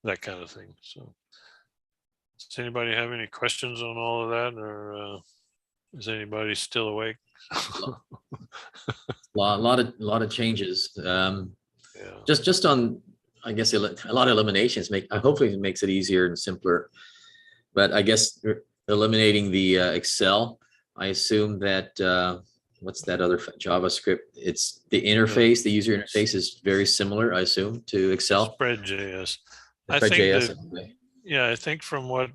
that kind of thing. So does anybody have any questions on all of that, or is anybody still awake? lot of changes. Yeah. Just on, I guess, a lot of eliminations hopefully it makes it easier and simpler. But I guess eliminating the Excel, I assume that what's that other JavaScript? It's the interface, the user interface is very similar, I assume, to Excel. Spread.js. Spread.js. Yeah, I think from what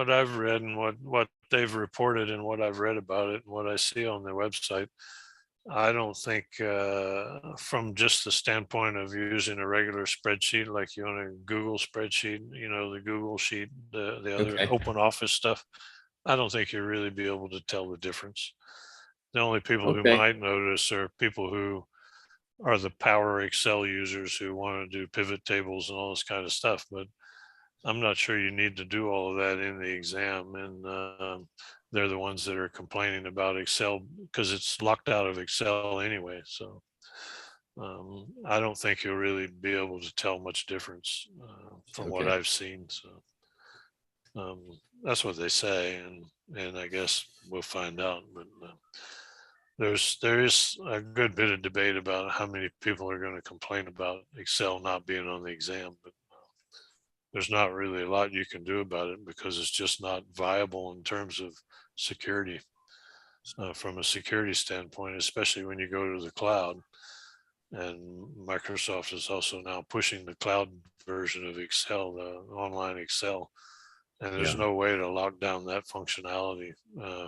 I've read and what they've reported and what I've read about it and what I see on their website, I don't think from just the standpoint of using a regular spreadsheet like you on a Google spreadsheet, the Google sheet, the other Okay. open office stuff, I don't think you'll really be able to tell the difference. The only people who might notice are people who are the power Excel users who want to do pivot tables and all this kind of stuff. But I'm not sure you need to do all of that in the exam. And they're the ones that are complaining about Excel because it's locked out of Excel anyway. So I don't think you'll really be able to tell much difference from what I've seen. So that's what they say. And I guess we'll find out. But there is a good bit of debate about how many people are going to complain about Excel not being on the exam, but there's not really a lot you can do about it because it's just not viable in terms of security. From a security standpoint, especially when you go to the cloud. And Microsoft is also now pushing the cloud version of Excel, the online Excel. And there's Yeah. no way to lock down that functionality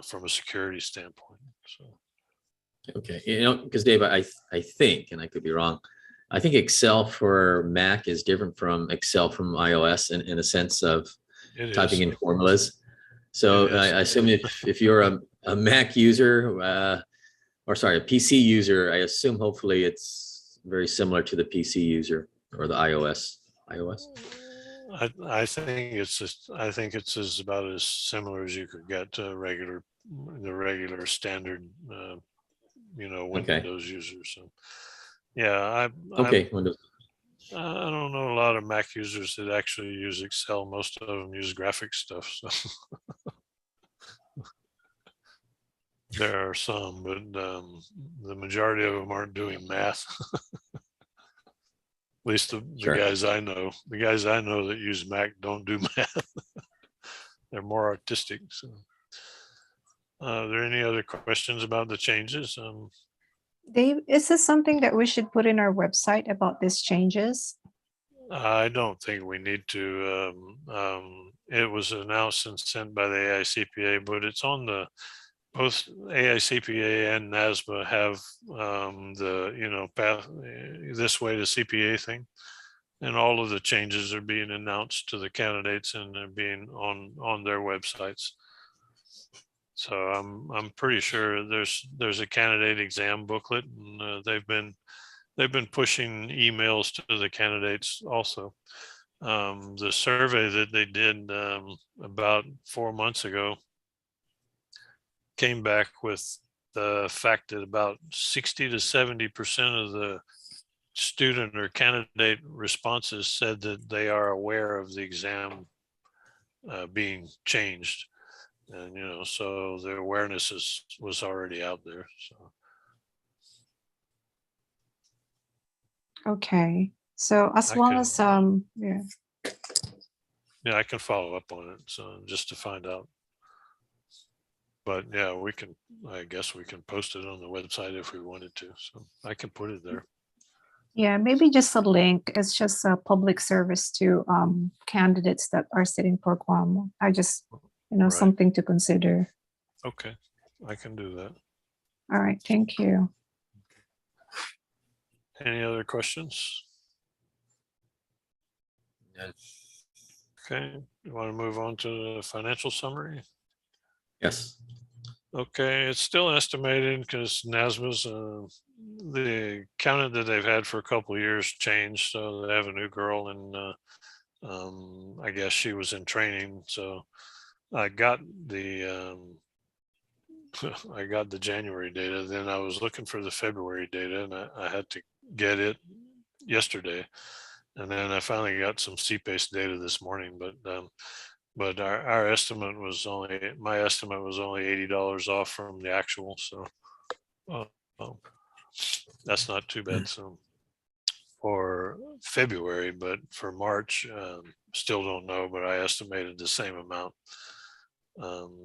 from a security standpoint. So Okay, because Dave, I think, and I could be wrong, I think Excel for Mac is different from Excel from iOS in a sense of it typing is. in formulas. So It is. I assume if you're a Mac user, or sorry, a PC user, I assume hopefully it's very similar to the PC user or the iOS. I think it's just, I think it's as about as similar as you could get to the regular standard, Windows users. So yeah, Okay, Windows. I don't know a lot of Mac users that actually use Excel. Most of them use graphic stuff. So there are some, but the majority of them aren't doing math. At least the Sure. guys I know, that use Mac don't do math. They're more artistic. So, are there any other questions about the changes? Dave, is this something that we should put in our website about these changes? I don't think we need to. It was announced and sent by the AICPA, but it's on both AICPA and NASBA have the path this way to CPA thing, and all of the changes are being announced to the candidates and they're being on their websites. So I'm pretty sure there's a candidate exam booklet, and they've been pushing emails to the candidates also. The survey that they did about 4 months ago came back with the fact that about 60 to 70% of the student or candidate responses said that they are aware of the exam being changed. And, so the awareness was already out there. So. Okay, so as I long can- as, yeah, Yeah, I can follow up on it. So just to find out. But yeah, I guess we can post it on the website if we wanted to. So I can put it there. yeah, maybe just a link. It's just a public service to candidates that are sitting for Guam. I just, Right. something to consider. Okay, I can do that. All right, thank you. Any other questions? Okay, you want to move on to the financial summary? Yes. Okay, it's still estimated because NASBA's the accountant that they've had for a couple of years changed, so they have a new girl, and I guess she was in training. So I got the I got the January data. Then I was looking for the February data, and I had to get it yesterday, and then I finally got some CPACE data this morning. But our estimate was my estimate was only $80 off from the actual, so that's not too bad. So for February, but for March, still don't know, but I estimated the same amount.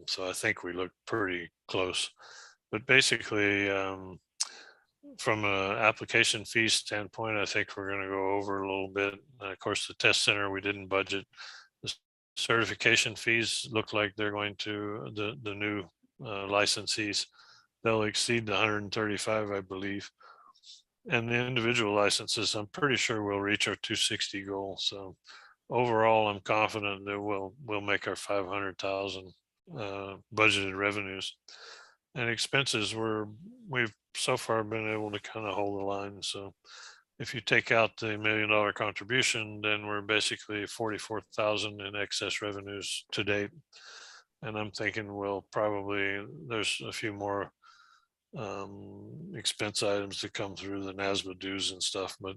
So I think we look pretty close. But basically, from an application fee standpoint, I think we're going to go over a little bit. Of course, the test center we didn't budget. The certification fees look like they're going to the new licensees. They'll exceed the 135, I believe. And the individual licenses, I'm pretty sure we'll reach our 260 goal. So overall, I'm confident that we'll make our 500,000 budgeted revenues. And expenses we've so far been able to kind of hold the line. So if you take out the $1 million contribution, then we're basically 44,000 in excess revenues to date. And I'm thinking there's a few more expense items to come through the NASBA dues and stuff, but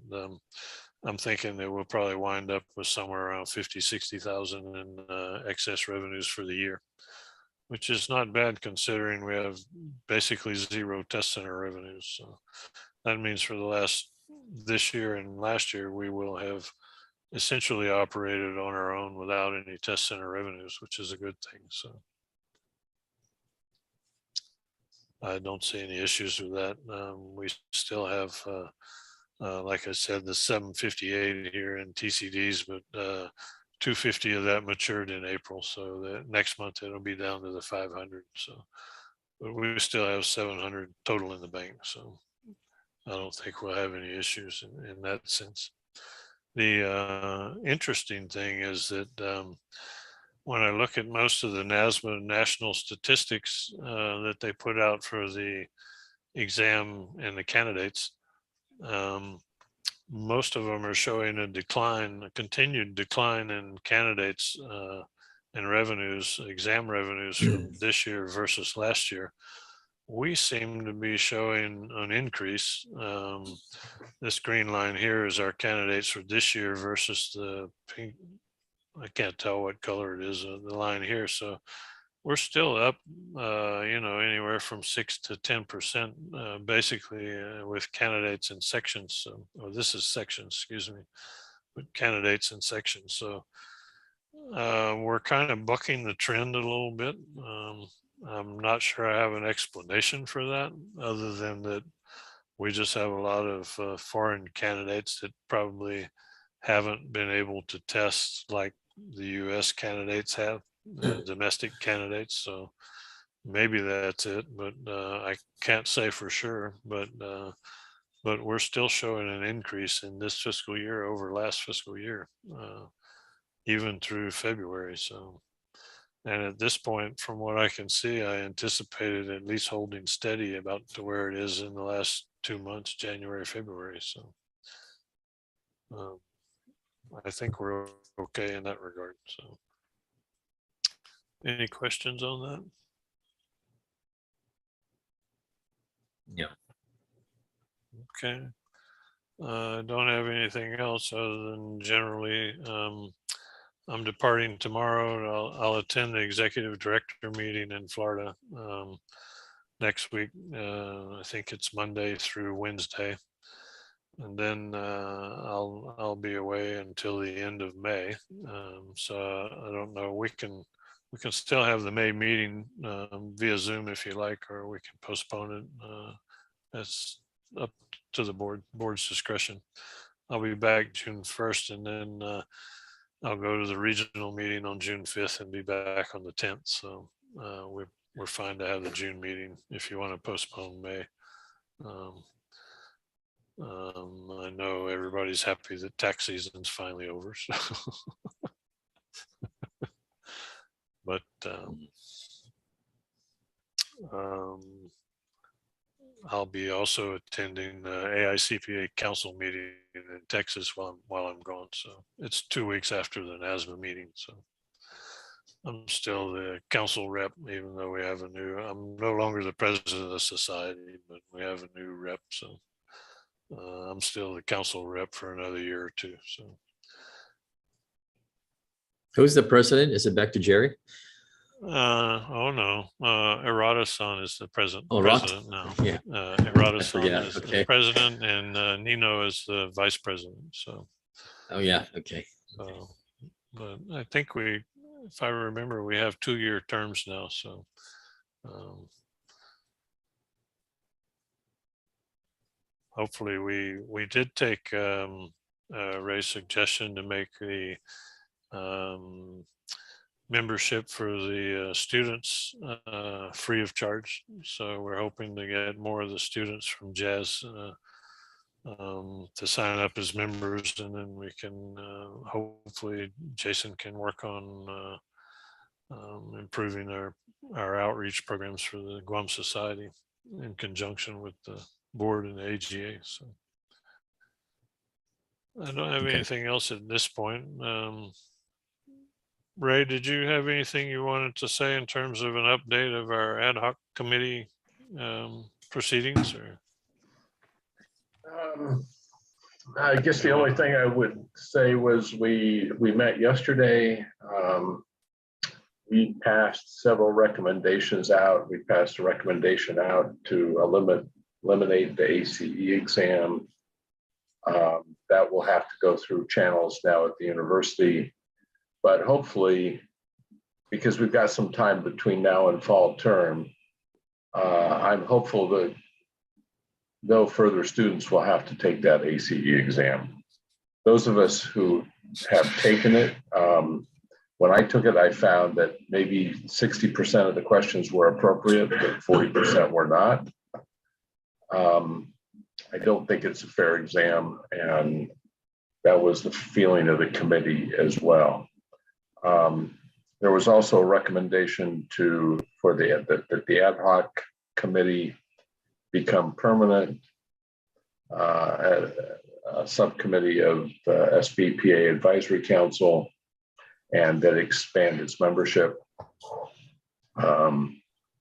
I'm thinking that we'll probably wind up with somewhere around 50,000-60,000 in excess revenues for the year, which is not bad considering we have basically zero test center revenues. So that means for this year and last year, we will have essentially operated on our own without any test center revenues, which is a good thing. So I don't see any issues with that. We still have, like I said, the 758 here in TCDs, but 250 of that matured in April. So that next month it'll be down to the 500. So, but we still have 700 total in the bank. So I don't think we'll have any issues in that sense. The interesting thing is that when I look at most of the NASMA national statistics that they put out for the exam and the candidates, most of them are showing a decline, a continued decline in candidates and revenues, exam revenues from this year versus last year. We seem to be showing an increase. This green line here is our candidates for this year versus the pink. I can't tell what color it is, the line here. So we're still up, anywhere from 6 to 10%, basically, with candidates in sections. So, this is sections, excuse me, but candidates in sections. So we're kind of bucking the trend a little bit. I'm not sure I have an explanation for that, other than that we just have a lot of foreign candidates that probably haven't been able to test like the US candidates have, domestic candidates. So maybe that's it, but I can't say for sure. But we're still showing an increase in this fiscal year over last fiscal year, even through February. So, and at this point, from what I can see, I anticipated at least holding steady about to where it is in the last 2 months, January, February. So I think we're okay in that regard. So any questions on that? Yeah. Okay. Don't have anything else other than generally, I'm departing tomorrow. And I'll attend the executive director meeting in Florida next week. I think it's Monday through Wednesday, and then I'll be away until the end of May. So I don't know. We can still have the May meeting via Zoom if you like, or we can postpone it. That's up to the board's discretion. I'll be back June 1st, and then I'll go to the regional meeting on June 5th and be back on the 10th. So we're fine to have the June meeting if you want to postpone May. I know everybody's happy that tax season's finally over. So. But I'll be also attending the AICPA council meeting in Texas while I'm gone. So it's 2 weeks after the NASMA meeting. So I'm still the council rep, even though we have I'm no longer the president of the society, but we have a new rep. So I'm still the council rep for another year or two. So. Who's the president? Is it back to Jerry? Oh no, Errata-san is the president now. Yeah. Errata-san is Okay. the president, and Nino is the vice president. So. Oh yeah. Okay. But I think if I remember, we have 2-year terms now. So. Hopefully we did take Ray's suggestion to make the membership for the students free of charge. So we're hoping to get more of the students from Jazz to sign up as members, and then we can hopefully Jason can work on improving our outreach programs for the Guam Society in conjunction with the board and the AGA. So I don't have anything else at this point. Ray, did you have anything you wanted to say in terms of an update of our ad hoc committee proceedings? Or? I guess the only thing I would say was we met yesterday. We passed several recommendations out. We passed a recommendation out to eliminate the ACE exam. That will have to go through channels now at the university. But hopefully, because we've got some time between now and fall term, I'm hopeful that no further students will have to take that ACE exam. Those of us who have taken it. When I took it, I found that maybe 60% of the questions were appropriate, but 40% were not. I don't think it's a fair exam, and that was the feeling of the committee as well. There was also a recommendation for the ad hoc committee become permanent, a subcommittee of the SBPA Advisory Council, and that expand its membership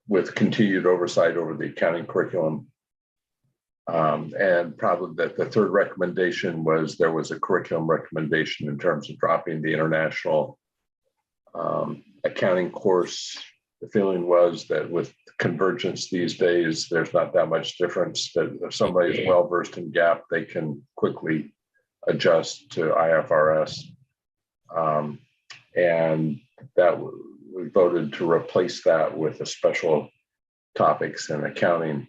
with continued oversight over the accounting curriculum. And probably that the third recommendation was there was a curriculum recommendation in terms of dropping the international accounting course. The feeling was that with convergence these days, there's not that much difference, that if somebody is well versed in GAAP, they can quickly adjust to IFRS. And that we voted to replace that with a special topics in accounting,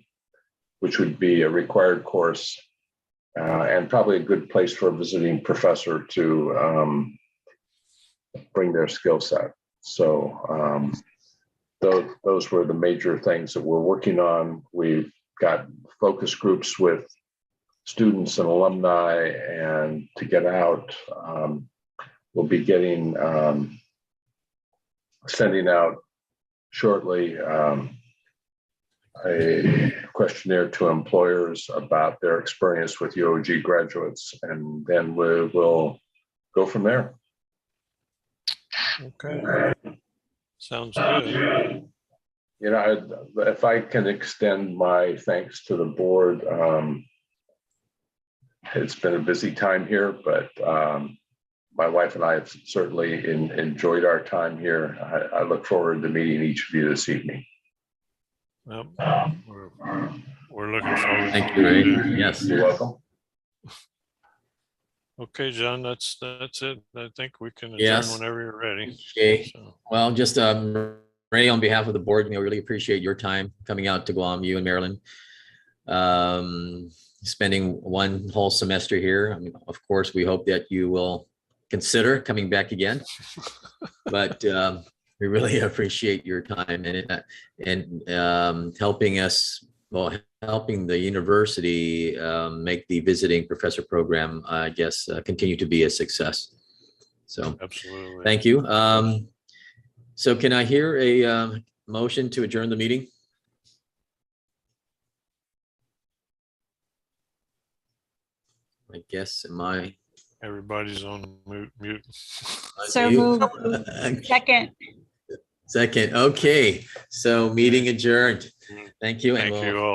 which would be a required course and probably a good place for a visiting professor to bring their skill set. So those were the major things that we're working on. We've got focus groups with students and alumni, and to get out, we'll be sending out shortly a questionnaire to employers about their experience with UOG graduates, and then we will go from there. Okay. Sounds good. You know, if I can extend my thanks to the board, it's been a busy time here, but my wife and I have certainly enjoyed our time here. I look forward to meeting each of you this evening. Well, we're looking forward. Thank you, Ray. Yes. You're welcome. Okay, John, that's it. I think we can adjourn Yes. whenever you're ready. Okay. So, Well, just Ray, on behalf of the board, we really appreciate your time coming out to Guam, you and Marilyn. Spending one whole semester here. I mean, of course, we hope that you will consider coming back again. But we really appreciate your time and helping us, well, helping the university make the visiting professor program, I guess, continue to be a success. So absolutely. thank you. So can I hear a motion to adjourn the meeting? I guess, Everybody's on mute. So moved. Second. Second, okay, so meeting adjourned. Thank you. And Thank we'll you all.